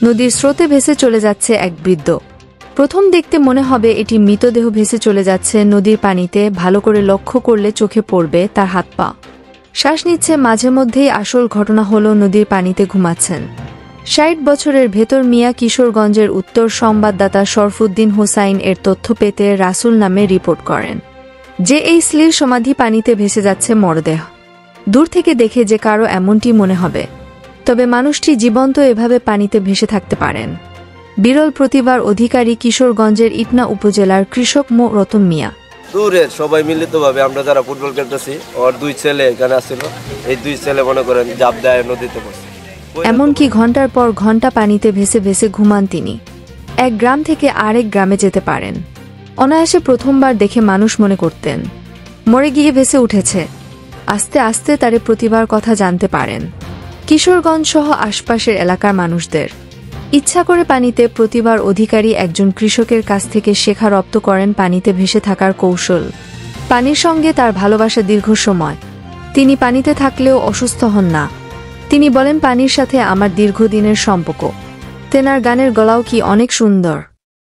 নদীর স্রোতে ভেসে চলে যাচ্ছে এক বৃদ্ধ। প্রথম দেখতে মনে হবে এটি মৃতদেহ ভেসে চলে যাচ্ছে নদীর পানিতে। ভালো করে লক্ষ্য করলে চোখে পড়বে তার হাত পা, শ্বাস নিচ্ছে। মাঝে মধ্যেই আসল ঘটনা হলো নদীর পানিতে ঘুমাচ্ছেন ৬০ বছরের ভেতর মিয়া। কিশোরগঞ্জের উত্তর সংবাদদাতা শরফুদ্দিন হোসাইন এর তথ্য পেতে রাসুল নামে রিপোর্ট করেন যে এই স্ত্রীর সমাধি পানিতে ভেসে যাচ্ছে মরদেহ। দূর থেকে দেখে যে কারো এমনটি মনে হবে, তবে মানুষটি জীবন্ত এভাবে পানিতে ভেসে থাকতে পারেন বিরল প্রতিভার অধিকারী কিশোরগঞ্জের ইটনা উপজেলার কৃষক মো রতন মিয়া। দূরে সবাই মিলিতভাবে আমরা যারা ফুটবল খেলতেছি, ওর 2 ছেলে এখানে আসছিল। এই 2 ছেলে মনে করেন জাপ দেয় নদীতে পড়ছে। এমনকি ঘন্টার পর ঘন্টা পানিতে ভেসে ভেসে ঘুমান তিনি। এক গ্রাম থেকে আরেক গ্রামে যেতে পারেন অনায়াসে। প্রথমবার দেখে মানুষ মনে করতেন মরে গিয়ে ভেসে উঠেছে। আস্তে আস্তে তার প্রতিভার কথা জানতে পারেন কিশোরগঞ্জ সহ আশপাশের এলাকার মানুষদের। ইচ্ছা করে পানিতে প্রতিভার অধিকারী একজন কৃষকের কাছ থেকে শেখা রপ্ত করেন পানিতে ভেসে থাকার কৌশল। পানির সঙ্গে তার ভালোবাসা দীর্ঘ সময়। তিনি পানিতে থাকলেও অসুস্থ হন না। তিনি বলেন, পানির সাথে আমার দীর্ঘদিনের সম্পর্ক। তেনার গানের গলাও কি অনেক সুন্দর।